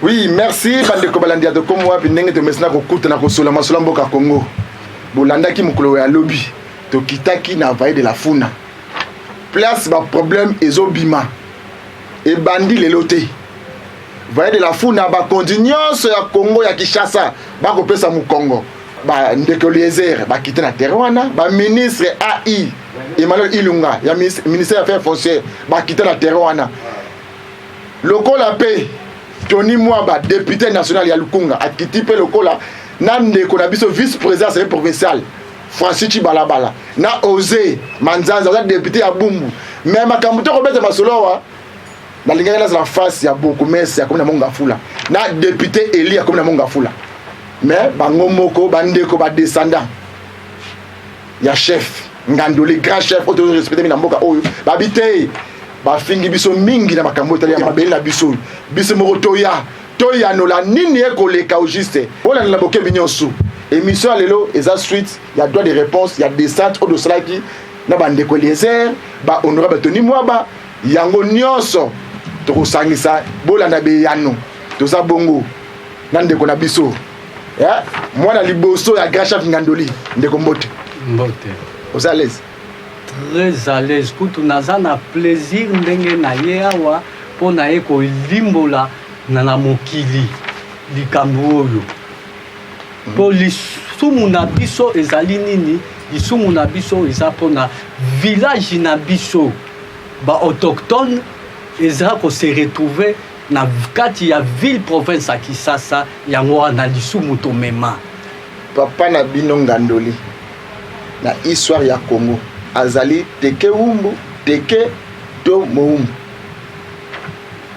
Oui, merci bande ko balandia de comme moi binenge to mesna ko kuta na ko sola masola mboka Congo. Bolanda ki mukolo ya lobby to kitaki na vaille de la Funa. Place ba problème ezobima. Et bandi le loté. Vaille de la Funa ba continuance ya Congo ya Kinshasa ba ko pesa mu Congo. Ba ndeko Eliezer ba quitter na terre wana, ba ministre AI Emmanuel Ilunga ya ministère affaires foncières ba quitter na terre wana. Lokola paix Tony Mwaba, député national ya Lukunga, a quitté Lokola, Nande Konabiso, vice-président c'est provincial, Francis Chibalabala, na osé, Manzanza, député à Bumbu. Mais ma camuto Robert Masoloa, na lingana la face, il y a beaucoup, mais c'est comme la Monga Fula. Na député Eli, comme la Monga Fula. Mais, Bango Moko, Bandeko, descendant. Il y a chef, Ngandoli, grand chef, auto respecté, Minamboka, Babité. Ba fingi biso mingi na makambo tali ya mabeli na biso moko toya no la nini eko leka au juste on a la boke binyonso émission lelo eza suite il y a droit de réponse il y a des centres au doslaki na bande ko Eliezer ba honorable Tony Mwaba yango nyonso to sangisa bola na be yano to za bongo nande ko na biso ya mwana liboso ya Gracha Ngandoli ndeko mbote aux à l'aise très à l'aise kutu naza na plaisir ndenge na ye awa mpo na ye kolimbola na mokili likambo oyo mpo lisumu na biso ezali nini lisumu na biso eza mpo na village na biso baautochtone eza kose retrouve na kati ya ville province ya Kinshasa yango wana lisumu tomema papa na bino Ngandoli na histoire ya Congo azali teke wumbu teke to moumbu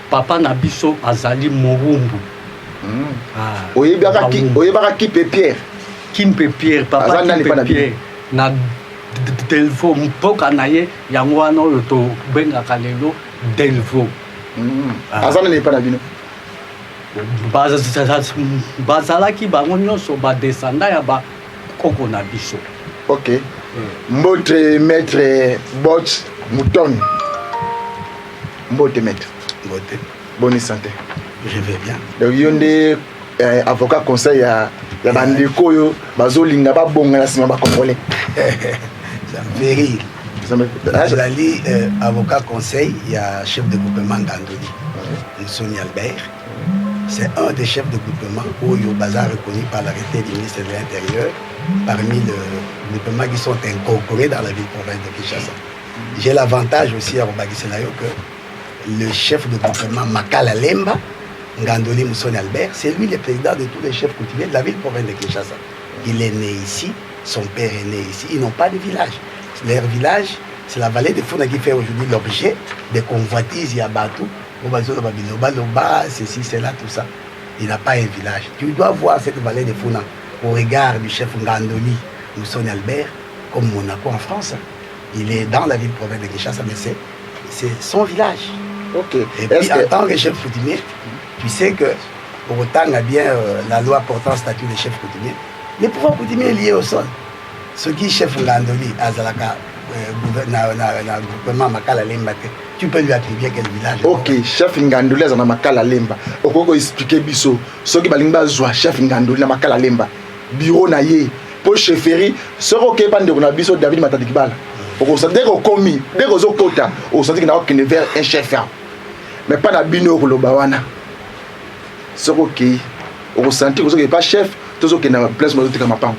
papa na biso azali moumbu oyebaka kipe Pierre papa kipe Pierre na Delvo mpoka na ye yango wana oyo tobengaka lelo Delvo azana ne pa na bino bazalaki bango nyonso badescenda ya bakoko na biso. Ok. Mbote maître Bot Mouton. Mbote maître. Mbote. Bonne santé. Je vais bien. Donc yonde avocat conseil ya bandeko yo bazolinga ba bonga na sima ba congolais. Ça me fait rire. Azali avocat conseil, il y a chef de groupement Ngandoli, Sonny Albert. C'est un des chefs de groupement où Yobaza reconnu par l'arrêté du ministre de l'Intérieur parmi les groupements qui sont incorporés dans la ville province de Kinshasa. J'ai l'avantage aussi à Robagiselayo que le chef de groupement Makala Lemba, Ngandoli Moussoni Albert, c'est lui le président de tous les chefs coutumiers de la ville province de Kinshasa. Il est né ici, son père est né ici, ils n'ont pas de village. Leur village, c'est la vallée de Funa qui fait aujourd'hui l'objet des convoitises Yabatou. Ceci, c'est là, tout ça. Il n'a pas un village. Tu dois voir cette vallée de Funa au regard du chef Ngandoli Moussoni Albert, comme Monaco en France. Il est dans la ville province de Kinshasa, mais c'est son village. Okay. Et puis, en tant que chef coutumier, tu sais que pour autant a bien la loi portant statut de chef coutumier, les pouvoirs coutumiers liés au sol. Ce qui chef Ngandoli, Azalaka, gouvernement Makala Lemba, tu peux lui attribuer quel village? Ok, chef Ngandoli à Makala Lemba. Okoko expliquer biso. Ce qui balimba zoa chef Ngandoli à Makala Lemba. Bureau na ye. Pour chefferie, ce qui pas de biso David Matadikibala. Dès qu'on commis, dès qu'on a quota, on sent qu'il n'y a vers un chef. Mais pas na bino Kolobawana. Ce qui on sentit que n'est pas chef, tout ce qui est dans la place de Mapam.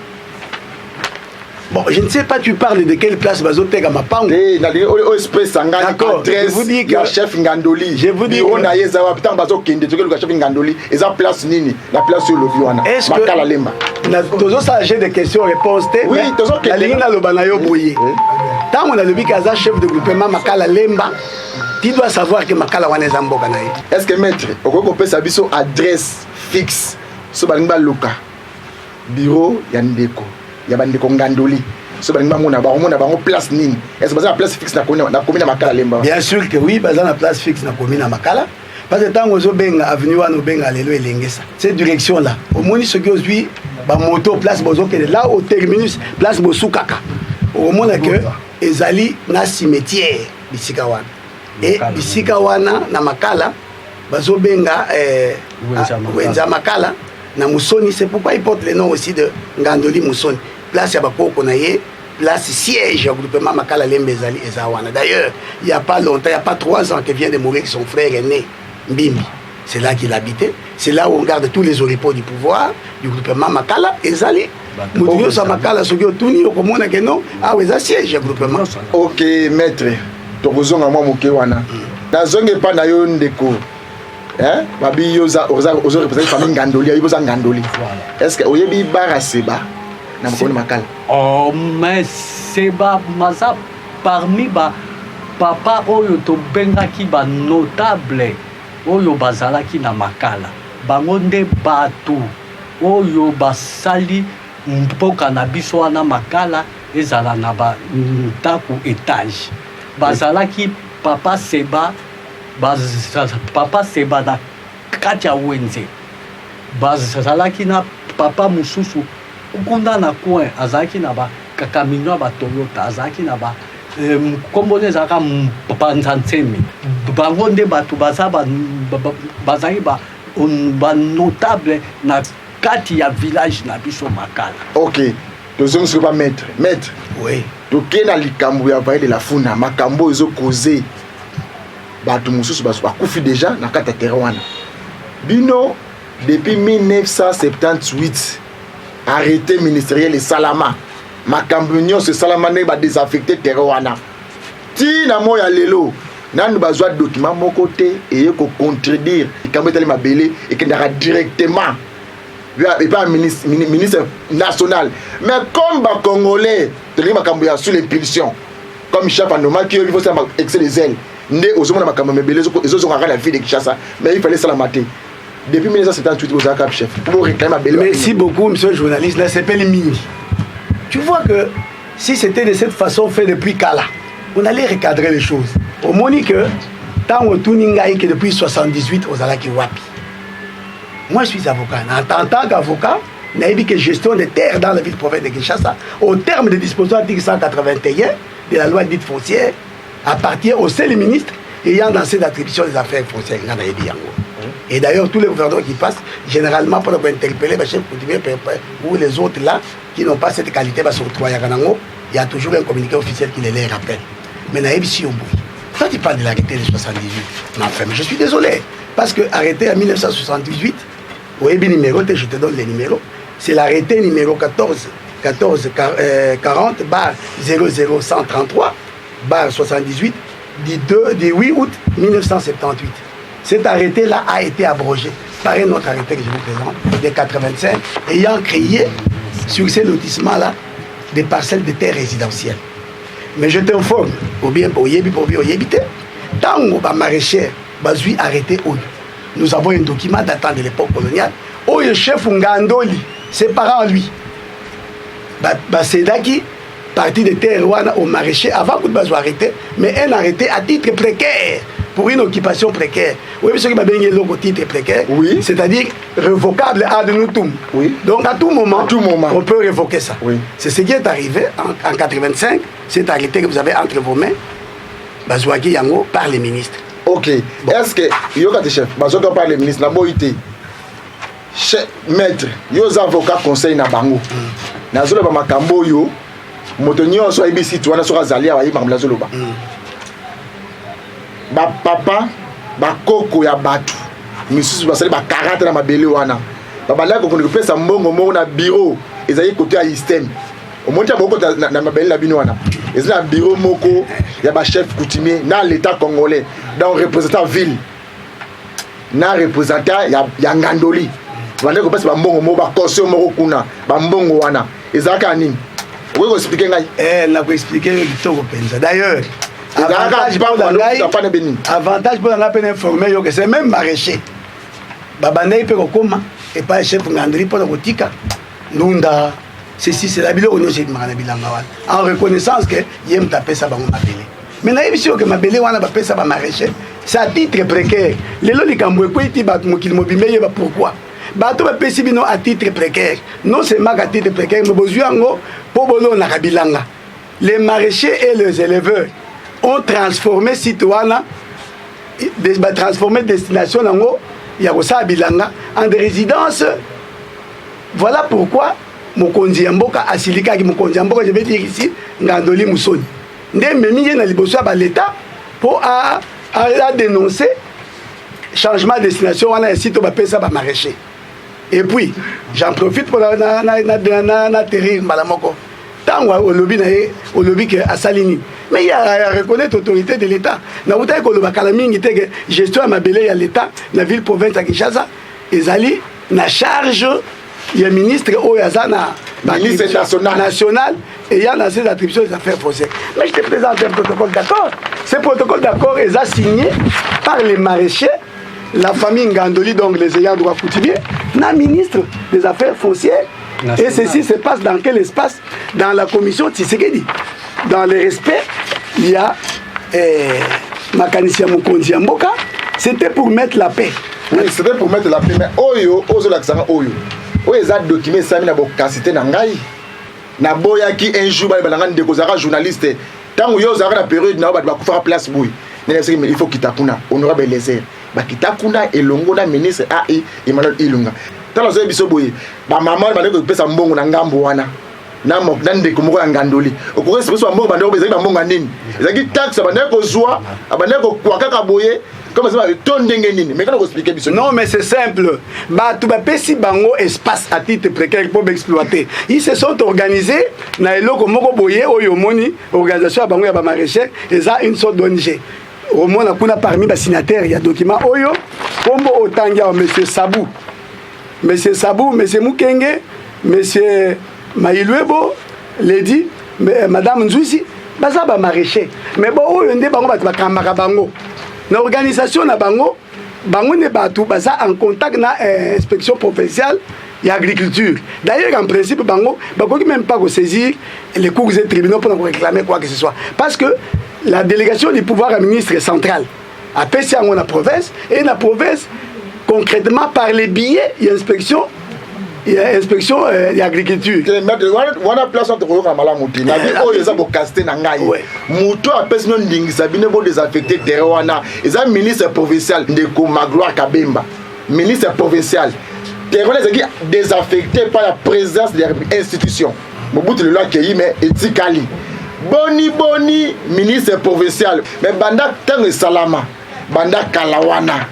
Bon, je ne sais pas, tu parles de quelle place Bazotek à Mapam. D'accord, je vous dis que le chef Ngandoli, je vous dis on a eu putain Bazokinde, tu le chef Ngandoli, et ça place Nini, la place sur le Biwana. Est-ce que toujours ça j'ai des questions-réponses? Oui, toujours que la ligne là le banayo bouillé. Tant on a le Bikaza chef de groupement Makala Lemba, tu dois savoir que Makala wane zambo kanaye. Est-ce que maître, on peut savoir son adresse fixe sur Balimba Luka, bureau Yandeko. Il y a des Ngandoli. Ce qui est place Nini. Est-ce que la place fixe na commune Makala Lemba? Bien sûr que oui, parce que la place fixe na commune Makala. Parce que tant que vous avez avenue à nous benga lelo elengesa. Cette direction là, au moins ce que aujourd'hui ba moto place bozo que là au terminus place Bosukaka. Au moins que ezali na cimetière bisika wana. Et bisika wana na Makala bazo benga Wenza Makala na Moussoni. C'est pourquoi il porte le nom aussi de Ngandoli Moussoni. Place ya bakoko na ye, place siège au groupement Makala Lembezali et Zawana. D'ailleurs, il n'y a pas longtemps, il n'y a pas 3 ans que vient de mourir son frère aîné, Mbimbi. C'est là qu'il habitait. C'est là où on garde tous les oripeaux du pouvoir du groupement Makala et Zali. Moutouyo sa Makala, ce qui est tout au commun, ah oui, ça siège au groupement. Ok, maître. Tu as besoin de moi, Mokéwana. Dans un pas d'ailleurs ndeko. Hein? Babi yoza représente la famille Ngandoli, yoza Ngandoli. Est-ce que oyebi bara seba na mkono Makala? Oh mais seba maza parmi ba papa oyo to bengaki ba notable oyo bazalaki na Makala. Bango nde batu oyo basali mpoka na biso wana Makala ezala na ba taku étage. Bazalaki papa seba na kati ya wenze. Bazalaki na papa mususu ukunda na coin azalaki na ba kakamino ba Toyota azalaki na ba kombone ezalaka mpanza ntsemi. Bango nde bato bazali ba notable na kati ya village na biso Makala. Ok, tozongi pas maître. Maître, oui. Toke na likambo ya vaille de la funa makambo ezo causer bato mususu bakufi déjà na kati ya terrain wana. Bino depuis 1978 arrêté ministériel et Salama makambo nyonso Salama ne ba désaffecté terrain wana. Ti na moya lelo nanu bazwa document moko te et ko contredire likambo tali mabele et kendaka directement et pas ministre national. Mais comme les Congolais, sous l'impulsion, comme chef en Noma qui il faut excès les ailes, mais il fallait ça la mater. Depuis 1978, vous avez chef. Pour réclamer ma belle. Merci beaucoup, monsieur le journaliste. Là, c'est Mini. Tu vois que si c'était de cette façon fait depuis Kala, on allait recadrer les choses. Au moins que, tant au Tuningaï que depuis 1978, aux Alaki Wapi. Moi, je suis avocat. En tant qu'avocat, on a dit que gestion des terres dans la ville-province de Kinshasa, au terme des dispositions article 181 de la loi dite foncière, appartient au seul ministre ayant dans cette attribution des affaires foncières. Et d'ailleurs, tous les gouverneurs qui passent, généralement, pour interpeller les chefs coutumiers ou les autres là, qui n'ont pas cette qualité, il y a toujours un communiqué officiel qui les rappelle. Mais ici au bout. Quand tu parles de l'arrêté de 78, mais je suis désolé. Parce que arrêté en 1978, au numéro, je te donne les numéros, c'est l'arrêté numéro 40 bar 00133 bar 78 du 8 août 1978. Cet arrêté-là a été abrogé par un autre arrêté que je vous présente, de 85, ayant créé sur ces lotissements-là des parcelles de terres résidentielles. Mais je t'informe, au bien pour Yébi, tant qu'on va maraîcher, bazui arrêté où nous avons un document datant de l'époque coloniale où le chef Ngandoli, ses parents lui, c'est là qui parti de terre au maraîcher avant que bazou arrêté, mais un arrêté à titre précaire pour une occupation précaire. Oui, parce que ma bien le titre précaire, oui. C'est-à-dire révocable ad nutum. Oui. Donc à tout moment, on peut révoquer ça. Oui. C'est ce qui est arrivé en 85, cet arrêté que vous avez entre vos mains, bazouaki yango par les ministres. Ok. Bon. Est-ce que yo quand chef, bazouaki par les ministres na boité. Maître, yo avocat conseil na bango. Na zolo ba makambo yo, moto nyonso ibisi tu wana soka zalia wa yima mlazo loba. Ba papa ba koko ya batu misusu basali ba 40 na mabele wana babala ko ko pesa mbongo mo na bureau ezali côté ya système au monte moko na mabele na bino wana ezali bureau moko ya ba chef coutumier na l'état congolais donc représentant ville na représentant ya Ngandoli bande ko pesa ba mbongo mo ba conseil moko kuna ba mbongo wana ezali ka nini oko expliquer ngai na ko expliquer kitoko penza d'ailleurs avantage pour la peine informé que c'est même maraîcher babandai pe kokoma et pas chef ngandri pour la botika nunda ceci c'est la bilo on c'est mana bilanga wana en reconnaissance que yem taper ça bango mabele mais na yebisi que mabele wana ba pesa ba maraîcher c'est à titre précaire lelo likambo ko iti ba mokili mobimeye ba pourquoi bato ba pesi bino à titre précaire non seulement à titre précaire mais bozuango po bolo na kabilanga les maraîchers et les éleveurs ont transformé Citoana, transformé destination Yagosa Bilanga en résidence. Voilà pourquoi Mokonzi Mboka Asilika qui Mokonzi Mboka, je vais dire ici, Ngandoli Moussoni. Ndé Memi na liboso ba l'État pour à dénoncer changement de destination on a ici to ba pesa ba maraîcher. Et puis j'en profite pour na terrain malamoko. Tant au lobby que Asalini. Mais il y a reconnaître l'autorité de l'État. Na uta ko loba kala mingi te gestion ya mabele ya l'État na ville province à Kinshasa ezali na charge ya ministre Oyazana ministre national et il y a dans ses attributions des affaires foncières. Mais je te présente un protocole d'accord. Ce protocole d'accord est signé par les maraîchers, la famille Ngandoli, donc les ayants droit coutumiers, la ministre des Affaires foncières. National. Et ceci se passe dans quel espace? Dans la commission Tshisekedi. Dans le respect, il y a Makanisia Mokonzi Mboka. C'était pour mettre la paix. Oui, c'était pour mettre la paix. Mais Oyo, Oyo. Oyo, ça document ça, na bokasité na ngai. Na boya ki un jour ba balanga ndeko zara journaliste. Tant yo zara na période na ba faire place boy. Il faut kitakuna honorable Lézer. Ba kitakuna elongo na ministre AI Emmanuel Ilunga. Tant zo biso boy. Ba maman ba ndeko pesa mbongo na ngambo wana. Na mo ndeko moko ya ngandoli. Okore se so mbongo ba ndeko bezaki ba mbongo nini. Ezaki taxe ba ndeko zwa, ba ndeko kwa kaka boye. Non, mais c'est simple. Tu vas pas si bango espace à titre précaire pour exploiter. Ils se sont organisés. Na eloko moko boye oyomoni organisation bango ya ba maraîcher et ça une sorte d'ONG. Au moins on a parmi les signataires il y a document oyo kombo otangia monsieur Sabou. Monsieur Sabou, monsieur Mukenge, monsieur Maïluebo, Lady, madame Nzouzi, baza ba maraîcher. Mais bon oyo ndé bango ba kamaka bango. L'organisation na bango ne batu basa en contact na inspection provinciale et agriculture. D'ailleurs en principe bango bakoki même pas saisir les cours et tribunaux pour réclamer quoi que ce soit parce que la délégation du pouvoir ministre central a passé en la province et la province concrètement par les billets et inspection et agriculture. Wana place entre ko kamala muti na bi o yeza bokaste na ngai. Muto a pesi non ndingisa bine bo désaffecter terrain wana. Eza ministre provincial ndeko Magloire Kabemba. Ministre provincial. Terrain ezaki désaffecté par la présence des institutions. Mobutu le loi qui mais etikali. Boni ministre provincial. Mais banda tango salama. Banda kalawana.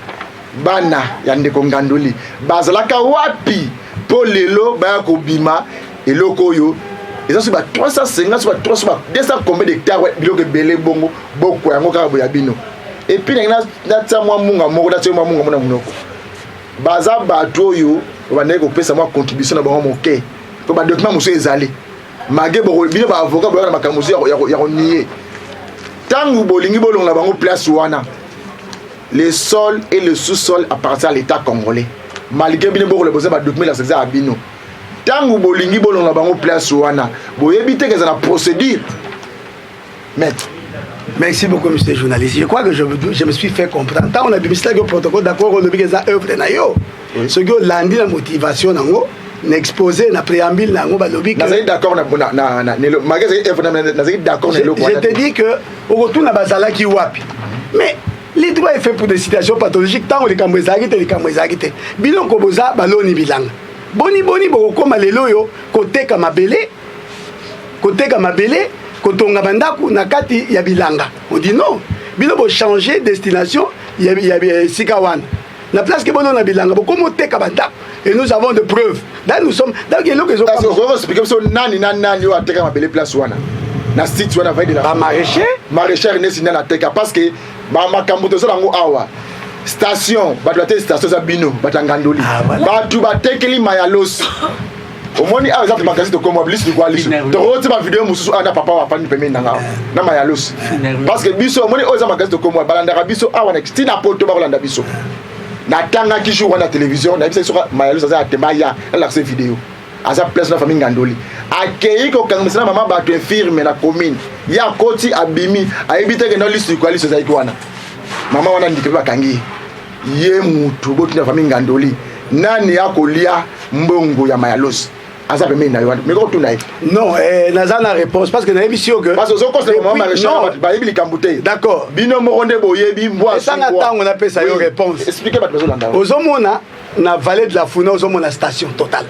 Bana ya ndeko Ngandoli. Bazalaka wapi? Pour lelo ba ko bima eloko yo ils sont 350 sur 300 200 combien d'hectares biloko belé bongo boko yango ka boya bino et puis na tsamwa munga moko na tsamwa munga mona munoko baza bato yo ba ndeko pesa moi contribution na bango moke ko ba document muso ezali mage bo bino ba avocat ba na makamuzi ya ko nier tangu bolingi bolonga bango place wana le sol et le sous-sol appartiennent à l'État congolais. Malgré bien beaucoup le besoin de documents c'est ça abino tangu bolingi bolonga bango place wana boyebite que ça la procédure maître. Merci beaucoup monsieur le journaliste. Je crois que je me suis fait comprendre tant on a bien le protocole d'accord on le ça œuvre na yo ce que lundi la motivation nango n'exposer na préambule nango ba lobby na d'accord na le magasin na d'accord na je te dis que au retour na bazala ki wapi mais les droits est fait pour des situations pathologiques tant on les kamwezagite bilon koboza baloni bilanga boni bokoma lelo yo koteka mabele kotonga bandaku na kati ya bilanga on dit non bino bo changer destination ya sikawan na place que bono na bilanga bokomo teka bandaku et nous avons de preuves là nous sommes dans que eloko ezo on explique so nani yo ateka mabele place wana na site wana vai de la maraîcher ne sina na teka parce que makambo to solango awa station batwate station za bino batangandoli batu batekeli mayalos omoni a exemple magasin to comme oblis quoi liso to roti ba vidéo mususu ana papa wa pani peme nanga na mayalos parce que biso omoni o za magasin to comme balanda biso awa na stina poto ba kolanda biso na tanga ki jour na télévision na biso sur mayalos za temaya la cette vidéo aza place na famille Ngandoli akei ko kangisa na mama bato infirme na commune ya koti abimi ayebite ke no lisu kwa lisu za ikwana mama wana ndike bakangi ye mutu botu na famille Ngandoli nani akolia mbongo ya mayalos aza pembeni na yo wana mais kotuna ye non naza na réponse parce que nayebi sio que parce que ozokosa mama maraîcher bayebi likambo te d'accord bino moko nde boyebi mbwa esanga ntango napesa yo réponse expliquez bato bazolanda ozomona na vallée de la Funa ozomona station totale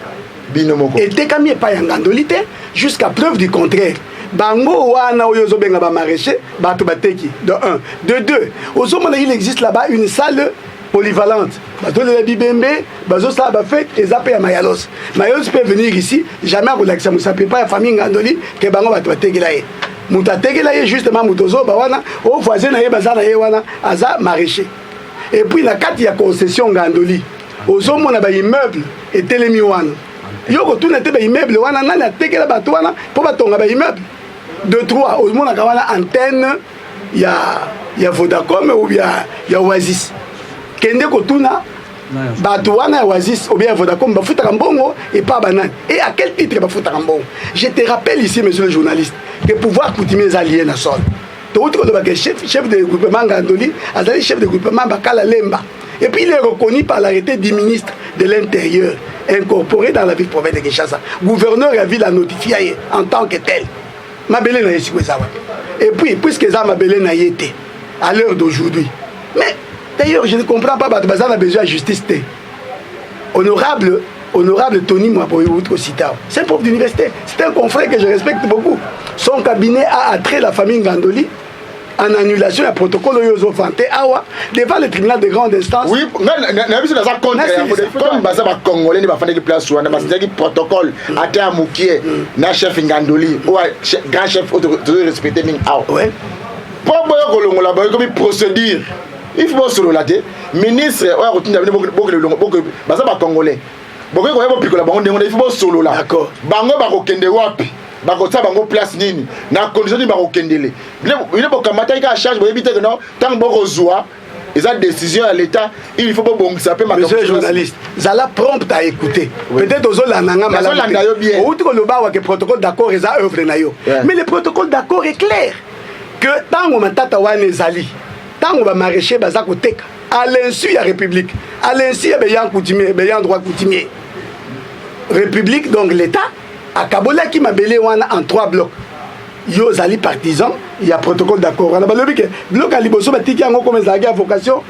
bino moko etekami epai ya ngandoli te jusqu'à preuve du contraire bango wana oyo ozobenga bamaraîcher bato bateki de 1 de 2 ozomona il existe là-bas une salle polyvalente bazolela bibembe bazosala bafete eza mpe ya mayalos peut venir ici jamais akolakisa mosapi epai ya famille ngandoli ke bango bato batekela ye moto atekela ye justement moto ozoba wana o voisin na ye baza na ye wana aza maraîcher et puis na kati ya concession ngandoli ozomona baimmeuble etelemi wana yo kotuna te baimmeuble wana nani atekela bato wana mpo batonga baimmeuble de 3 omonaka wana antenne ya Vodacom ou bien ya Oasis kende kotuna bato wana ya Oasis ou bien ya Vodacom bafutaka mbongo et pas banane et à quel titre bafutaka mbongo. Je te rappelle ici monsieur le journaliste que pouvoir coutumier est lié na sol touti kolobaka chef de groupement ngandoli azali chef de groupement bakala lemba et puis il est reconnu par l'arrêté du ministre de l'Intérieur incorporé dans la ville province de Kinshasa. Gouverneur de la ville a notifié en tant que tel. Mabele na yesi kweza wapi. Et puis puisque ça Mabele na yete à l'heure d'aujourd'hui. Mais d'ailleurs je ne comprends pas Bazan a besoin de justice. Honorable Tony Mwaboye Sitao. C'est un prof d'université. C'est un confrère que je respecte beaucoup. Son cabinet a attrait la famille Ngandoli en annulation du protocole Yozo Fante Awa devant le tribunal de grande instance. Oui, nabiso na za contre comme baza ba congolais ni ba fande ki place wana basinza ki protocole ate amukie na chef Ngandoli ou grand chef auto respecter ning awa. Ouais. Pour boyo kolongola boyo comme procédure. Il faut solo la te ministre oya kotinda bino boko baza ba congolais. Boko ko yebo pikola bango ndengo il faut solo la. D'accord. Bango ba ko kende wapi? Bakota bango place nini na condition ni bakokendele ile bokamata ika charge boyebite que non tant boko zoa eza décision à l'état il faut bongisa pe ma monsieur le journaliste zala prompt à écouter peut-être ozolanda nga malamu outi koloba wa que protocole d'accord eza œuvre na yo mais le protocole d'accord est clair que tango matata wana ezali tango ba maraîcher baza koteka à l'insu ya république à l'insu ya beyan coutumier beyan droit coutumier république donc l'état Akabola qui m'a belé en 3 blocs. Yo zali partisan, il y a protocole d'accord. On a balobi que bloc à liboso batiki yango comme ça a vocation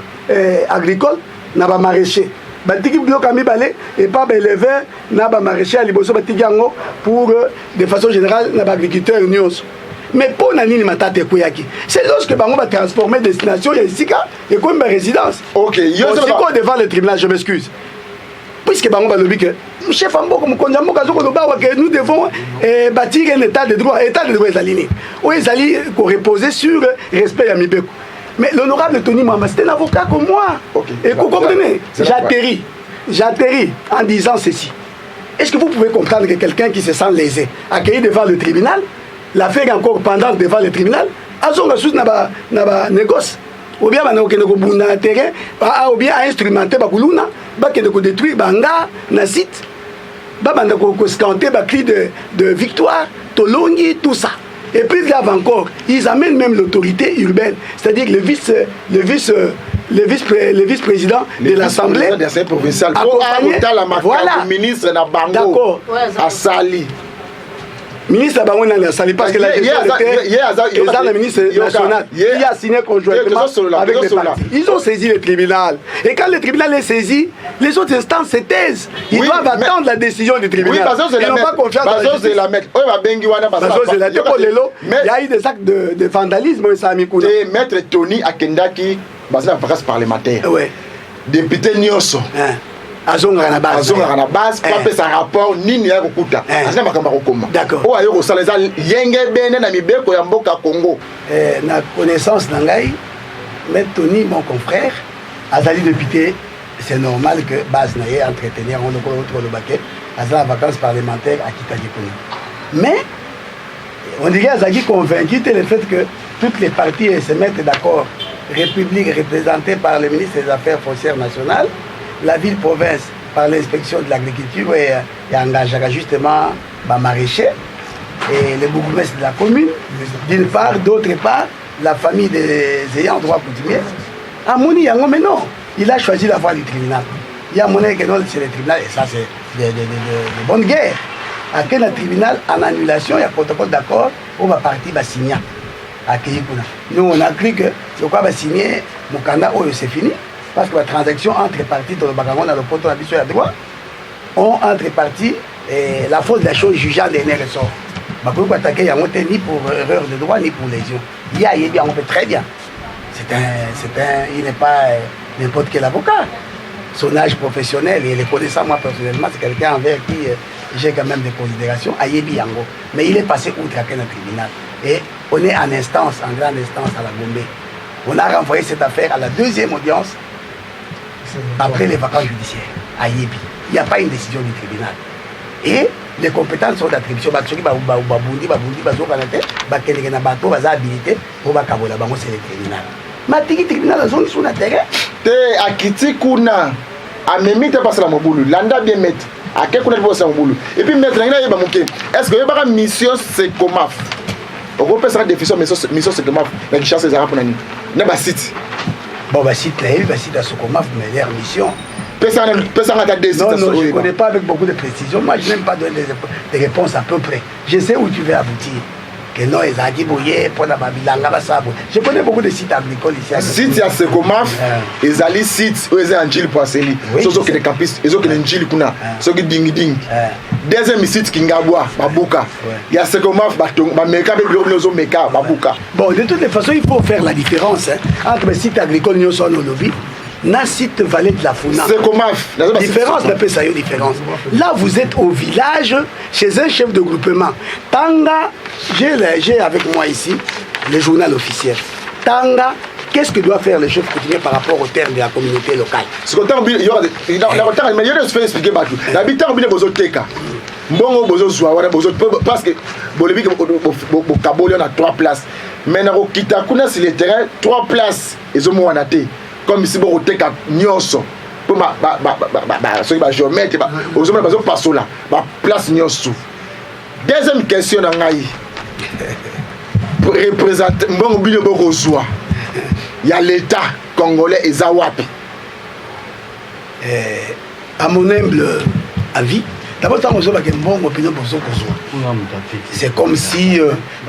agricole na ba maraîcher. Batiki bloc à mi balé et pas élevé na ba maraîcher à liboso batiki yango pour de façon générale na ba agriculteur news. Mais pour nani matate koyaki. C'est lorsque bango va transformer destination ya isika et comme résidence. OK, yo c'est devant le tribunal, je m'excuse. Puisque bango balobi que chef Ambo comme Konjambo Kazoko Lobawa que nous devons bâtir un état de droit est aligné. Où ils allaient reposer sur respect à Mibeko. Mais l'honorable Tony Mama, c'est un avocat comme moi. Okay. Et vous comprenez, j'atterris en disant ceci. Est-ce que vous pouvez comprendre que quelqu'un qui se sent lésé, accueilli devant le tribunal, l'affaire encore pendante devant le tribunal, a son ressource n'a négoce ou bien na terrain ou bien à instrumenter bakuluna bakende détruire banga na site babanda ko scanter ba cri de victoire tolongi tout ça et puis grave encore ils amènent même l'autorité urbaine c'est-à-dire le vice-président de l'Assemblée provinciale voilà ministre na bango à Sali ministre Bango n'a sali parce que la gestion était le ministre national qui a signé conjointement avec les partis. Ils ont saisi le tribunal. Et quand le tribunal est saisi, les autres instances se taisent. Ils doivent attendre la décision du tribunal. Ils n'ont pas confiance dans la justice. Il y a eu des actes de vandalisme. Maître Tony Akendaki, basé en vacances parlementaire. Député Nyoso. Azonga na base pas sa rapport nini ya kokuta azina makamba kokoma d'accord o ayo kosala eza yenge bene na mibeko ya mboka Congo na connaissance na ngai mais Tony mon confrère azali député c'est normal que base na ye entretenir on le baquet azala vacances parlementaires à Kitaki mais on dirait azaki convaincu de le fait que toutes les parties se mettent d'accord république représentée par le ministre des Affaires foncières nationales la ville-province par l'inspection de l'agriculture et engagera justement ma maraîcher et le bourgmestre de la commune d'une part, d'autre part la famille des ayants droit coutumier. Ah Mouni Yango, mais non, il a choisi la voie du tribunal. Il y a monnaie que non, c'est le tribunal et ça c'est de bonne guerre. Après le tribunal, en annulation, il y a protocole d'accord, on va partir, va signer. Nous, on a cru que le quoi va signer, mon candidat, c'est fini. Parce que la transaction entre parties, dans le bagagon, dans le poteau, la droit, ont entre parties la faute de la chose jugeant dernier ressort. Bah, pour attaquer, il n'y a ni pour erreur de droit, ni pour lésion. Il y a bien, on fait très bien. Il n'est pas n'importe quel avocat. Son âge professionnel, et le connaissant moi personnellement, c'est quelqu'un envers qui j'ai quand même des considérations, à Yebi Yango. Mais il est passé outre à quel tribunal. Et on est en instance, en grande instance à la Gombe. On a renvoyé cette affaire à la deuxième audience après les vacances judiciaires, à Yebi. Il n'y a pas une décision du tribunal. Et les compétences sont d'attribution. C'est le tribunal. Matiki tribunal la zone sur la terre. Te akiti kuna amemi te passer la mobulu. Landa bien mettre. À quel kuna passer la mobulu. Et puis mettre là il va manquer. Est-ce que il y a une mission c'est comment? On peut faire des définitions mission c'est comment? La chasse des arabes pour nani. Na ba site. Bon bah site là, il va site à Sokomaf mais leur mission. Non, je ne connais pas avec beaucoup de précision. Moi, je n'aime pas donner des réponses à peu près. Je sais où tu veux aboutir. Que non, ils ont dit bouillé pour la Babilanga. Je connais beaucoup de sites agricoles ici. Sites à Sekomaf, ils ont des sites où ils ont un gil pour Asseli. Ils ont des capistes, ils ont un gil kuna. Ils ont des ding ding. Deuxième site Kingaboua, Babuka. Il y a Sekomaf, Bameka, Meka, Babuka. Bon, de toutes les façons, il faut faire la différence entre les sites agricoles et son lobby. Na site Vallée de la Founa. C'est comment? Différence, différence. Là, vous êtes au village, chez un chef de groupement. Tanga, j'ai avec moi ici le journal officiel. Tanga, qu'est-ce que doit faire le chef coutumier par rapport au terme de la communauté locale? Ce qu'on il y aura mais il y a des expliquer partout. L'habitant oublie besoin de teka. Bon, besoin de parce que Bolivie, au Cabo, on a 3 places. Maintenant, au Kitakuna, sur le terrain, 3 places. Ils ont moins comme ici bon côté cap nyonso pour ceux qui géomètre aux hommes besoin passer là place nyonso. Deuxième question na ngai pour représenter bon bino boko zwa il y a l'état congolais et zawapi à mon humble avis. D'abord, c'est comme si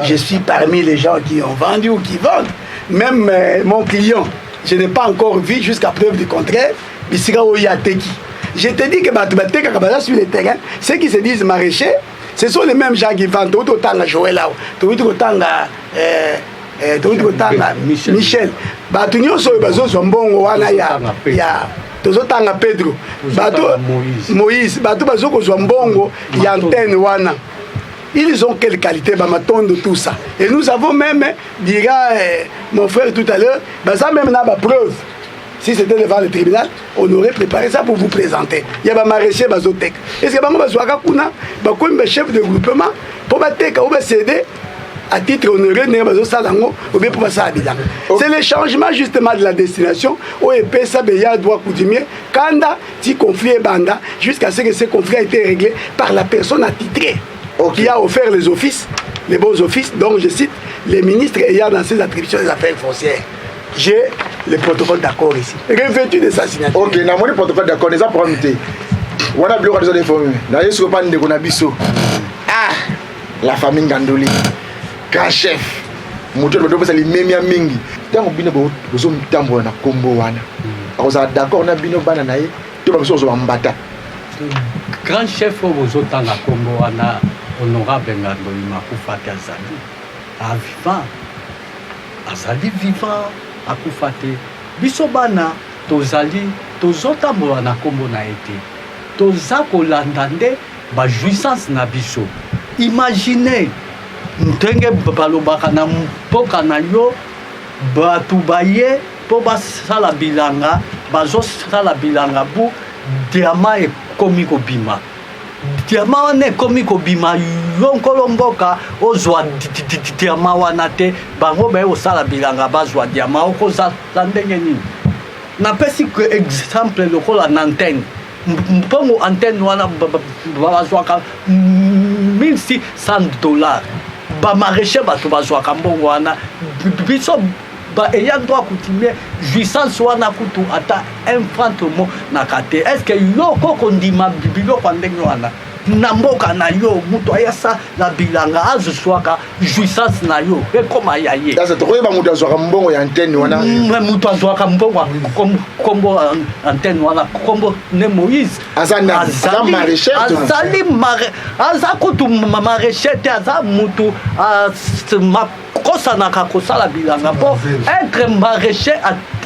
je suis parmi les gens qui ont vendu ou qui vendent. Même mon client, je n'ai pas encore vu jusqu'à preuve du contraire. Je te dis que sur le terrain, ceux qui se disent maraîchers, ce sont les mêmes gens qui vendent. Autant à Joël, autant à Michel. Pedro, Moïse, ils ont quelle qualité, de tout ça. Et nous avons même, dira mon frère tout à l'heure, ça même là, preuve. Si c'était devant le tribunal, on aurait préparé ça pour vous présenter. Il y a un maraîcher Bazotek. Est-ce que comme chef de groupement, pour céder à titre honoré, c'est le changement justement de la destination où ça doit coutumier quand si conflit est banda jusqu'à ce que ce conflit a été réglé par la personne attitrée qui a offert les offices, les beaux offices, donc je cite les ministres ayant dans ses attributions des affaires foncières. J'ai le protocole d'accord ici, revêtu de sa signature. Ok, na mon protocole d'accord, les appromités. On a bloqué les informés. D'ailleurs, sur le pan de Gonabiso. Ah, la famille Ngandoli. Grand chef, moto de basa limemia mingi. Tango bino bozo mtambo na kombo wana. Akoza d'accord na bino bana na ye, to ba bozo mbata. Grand chef bozo tanga kombo wana honorable Ngandoli Makufate Azali. Azali vivant akufate. Biso bana tozali tozotambola na kombo na ete. Toza kolanda nde ba jouissance na biso. Imaginez ndenge balobaka na mpoka na yo batu baye po basala bilanga bazosala bilanga bu diama ekomi kobima diama wana ekomi kobima yo nkolo mboka ozwa diama wana te bango baye osala bilanga bazwa diama okozala ndenge nini napesi exemple lokola na antenne mpongo antenne wana bazwaka $1,600 ba maraîcher bato bazwaka mbongo wana biso ba ayant droit coutumier jouissance wana kutu ata un franc mo na kate est-ce que yo koko ndima biloko ndenge wana na mboka na yo mutu ayasa la bilanga azwaka jouissance na yo ekoma ya ye sasa tokoyeba mutu azwaka mbongo ya antenne wana mutu azwaka mbongo kombo antenne wana kombo ne Moïse azali aza kutu maraîcher te aza mutu kosanaka kosala bilanga po être maraîcher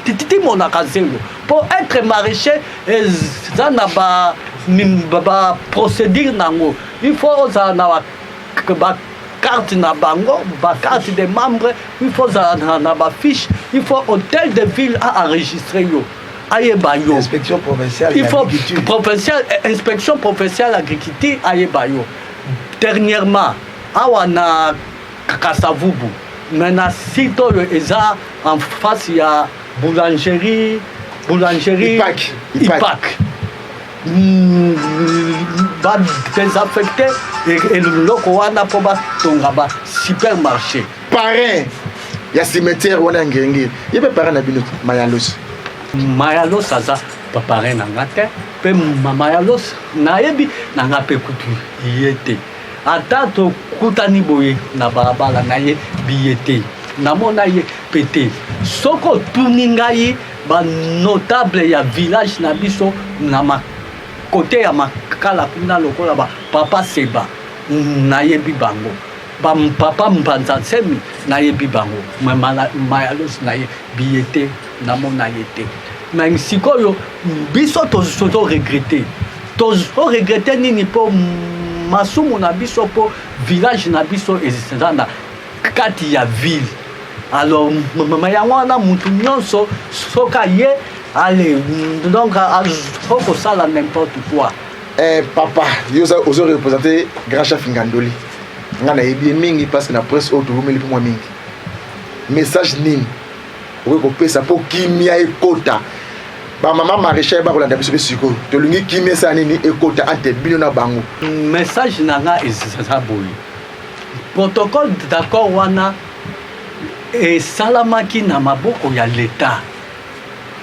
titi monaka zelo pour être maraîcher eza na ba procédure nango il faut ozala na ba carte na bango ba carte de membres il faut ozala na ba fiche il faut hôtel de ville à enregistrer yo ayeba yo inspection provinciale il faut inspection provinciale agriculture ayeba yo dernièrement awa na Kasavubu maintenant site oyo eza en face ya boulangerie Ipak ba désaffecté et loko wana po ba tonga ba supermarché parrain ya cimetière wana ngenge yebe parrain na bino Mayalos aza pa parrain na ngate pe Mayalos na yebi na ngape kutu yete ata to kutani boye na barabara na ye biyete namona ye pété soko tuningai ba notable ya village na biso na ma côté ya makala kuna lokola ba papa Seba na ye bibango ba papa Mbanza Semi na ye bibango Mayalos na ye biyete namona yete mais sikoyo biso to regretter nini po masumu na biso po village na biso eza na kati ya ville alors yango wana mutu nyonso soka ye allez donc azokosala n'importe quoi papa yo ozo représenter grand chef Ngandoli nga na yebi mingi parce que na presse oyo tolumeli mpo mwa mingi message nini okoki kopesa mpo kimia ekota bamama maraîcher bakolanda biso mpe sikoyo tolingi kimia esala nini ekota entre bino na bango message na nga eza boye protocole d'accord wana esalamaki na maboko ya l'État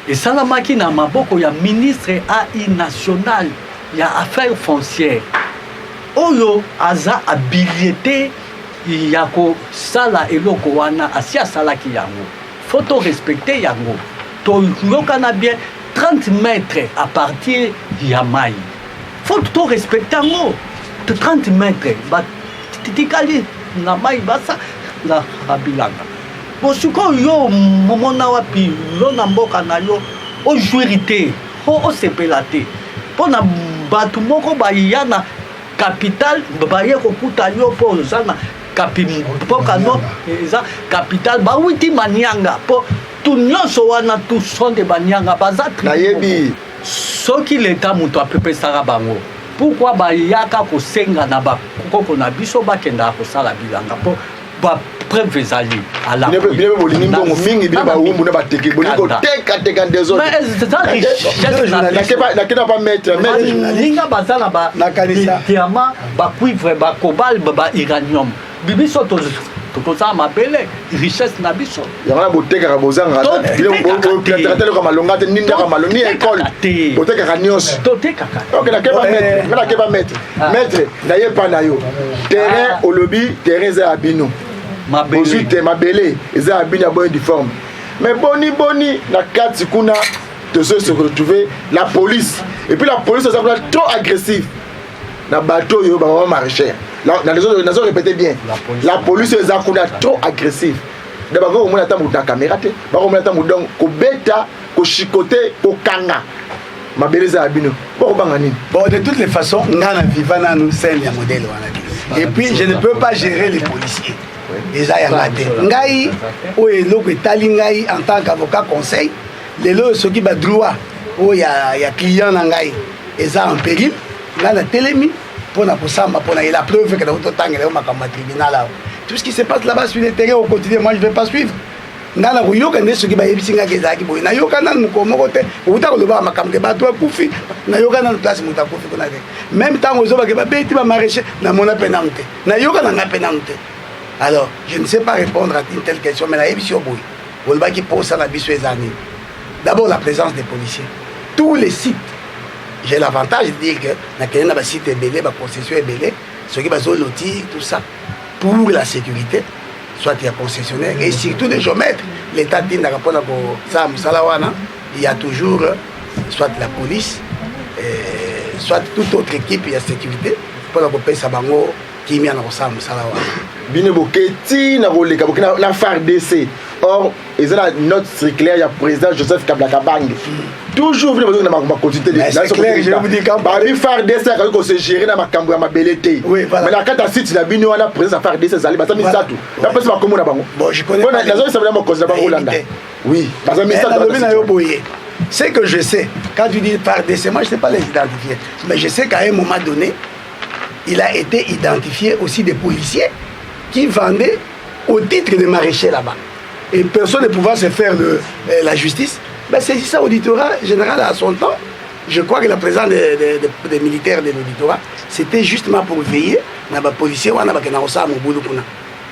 esalamaki na maboko ya ministre AI national ya affaires foncières oyo aza habilité ya kosala eloko wana asi asalaki yango faut to respecter yango toyokana bien 30 mètres à partir ya mai faut to respecter yango 30 mètres batikali na mai basa la bilanga bosiko yo momona wapi yo na mboka na yo ojuiri te osepela te mpona bato moko baya na capital baye kokuta yo mpo oza na mboka no eza capital bawiti manyanga mpo tu nyonso wana tu sonde banyanga baza nayebi soki leta moto apepesaka bango pourquoi bayaka kosenga na bakoko na biso bakendaka kosala bilanga mpo preuve ezali bino bolingi mbongo mingi bino bawumbu na bateke bolingi kotekateka ndezonakena pa maîtrelinga baza na badiama bacuivre bacobal bairanium bibiso tokozala mabele richesse na biso yango na botekaka bozangateleka malonga te nindaka malonga ni école botekaka nyonso nakeba maître nayepa na yo terrain olobi terrain eza ya bino ozwi te mabele eza ya bino ya boye difforme mais boni na kati kuna tozo se retrouver la police et puis la police eza kuna trop agressive na bato oyo bamama maraîchère nazo répéter bien la police eza kuna trop agressive de bako komona ata moto na caméra te bakomona ata moto donc kobeta koshikote kokanga mabele eza ya bino bakobanga nini bon de toutes les façons nga na viva nanu scène ya modèle wana et puis je ne peux pas gérer les policiers eza yanga te ngai oyo eloko etali ngai en tant qu'avocat conseil lelo soki badroit oyo ya client na ngai eza en péril ngai na telemi mpona kosamba mpona la preuve que totangela yo makambo ya tribunal awa tout ce qui se passe là-bas sur le terrain au quotidien moi je vais pas suivre ngai na koyoka nde soki bayebisi ngaki ezalaki boye nayoka nanu mokolo moko te okuta kolobaka makambo ke bato akufi nayoka nanu place moto akufi kuna te même ntango ozobake babeti bamaraîcher namona mpe nanu te nayoka nanga mpe nanu te alors je ne sais pas répondre à une telle question mais nayebisi yo boye olobaki mposa na biso eza nini d'abord la présence des policiers tous les sites j'ai l'avantage de dire que dans le site ébélé, la concession ébélé, ce qui est loti, tout ça, pour la sécurité, soit il y a concessionnaire, et surtout de géomètres. L'État dit dans rapport à ça, il y a toujours soit la police, soit toute autre équipe de sécurité, pour la paix Sabango, qui est en Sam Salawa. Bine Boketi, la FARDC. Or, ils ont la note circulaire, il y a le président Joseph Kablakabang. Toujours, vous avez continuité de c'est clair, je vous dis quand la FARDC, quand on se gère dans ma cambre, ma belleté. Oui, voilà. Mais la carte à site, la bino, la présidence de FARDC, ça allait, ça tout. La présidence de la Bango. Bon, je connais pas. La zone, ça veut dire que c'est Hollande. Oui, parce que c'est que je sais, quand tu dis FARDC, moi je ne sais pas les identifier. Mais je sais qu'à un moment donné, il a été identifié aussi des policiers qui vendaient au titre de maraîcher là-bas. Et personne ne pouvait se faire la justice. Ben c'est ça, l'auditorat général à son temps. Je crois que la présence des militaires de l'auditorat, c'était justement pour veiller dans les policiers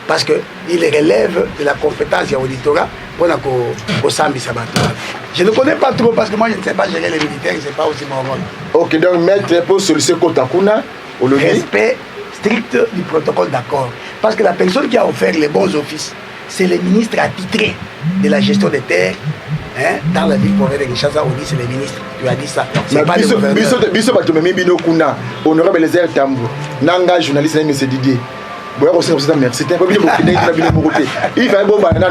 parce qu'il relève de la compétence de l'auditorat pour je ne connais pas trop parce que moi je ne sais pas gérer les militaires, ce n'est pas aussi mon rôle. Ok, donc maître pour solliciter Kotakuna. Respect strict du protocole d'accord. Parce que la personne qui a offert les bons offices, c'est le ministre attitré de la gestion des terres. Hein? Dans la ville province de Kinshasa, on dit c'est le ministre. Tu as dit ça. C'est pas le gouverneur. Biso Batomemi Bino Kuna, honorable Lézère Tambou, Nanga, journaliste, M. Didier. Merci. Il fait un bon banana,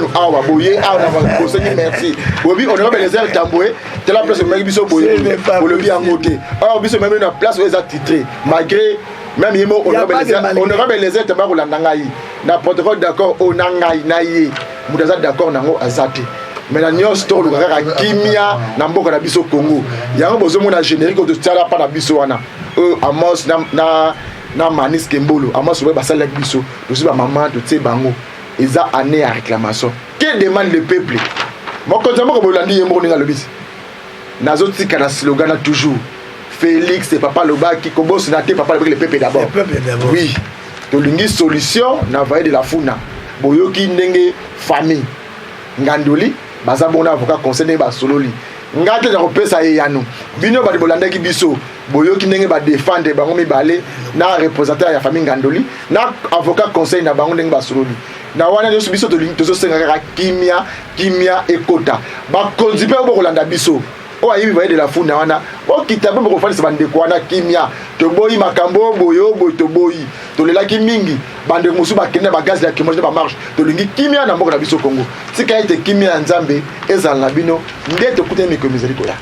merci. Honorable Lézère Tambou, tu as la place de Biso Boye, pour le bien côté. Or, Biso même une place où ils ont titré, malgré. Même Yemo, honorable Lézère Tambou, na protocole d'accord, on a naïe, Moudaza d'accord, nango azate. Mais la Nyon Store, le Kimia, Namboka na biso Congo. Il y a un besoin de générique de Tiara par la bisoana. Amos, na Manis Kembolo, Amos, ouais, basal avec biso. Je suis ma maman de Tsebango. Ils ont année à réclamation. Que demande le peuple? Moi, quand je me dis, je me dis, Nazoti kana slogan toujours. Félix et Papa Loba qui commence à papa avec le peuple d'abord. Oui. De l'une solution, na vaille de la Funa. Boyoki ndenge famille. Ngandoli. Baza bona avocat conseiller ba sololi ngate na kopesa yano bino ba bolanda ki biso boyoki ndenge ba défendre bango mibale na représentateur ya famille Ngandoli na avocat conseil na bango ndenge ba sololi na wana nyo biso to senga ka kimia ekota ba konzipe bo kolanda biso o ayi ba de la Funa wana o kitabe bo kofalisa bande ko wana kimia to boyi makambo boyo to boyi to lelaki mingi bande musu ba kende ba gaz la kimoje ba marche to lingi kimia na mboka na biso Congo sika ete kimia nzambe ezala na bino ndeto kutemi ko mizeriko ya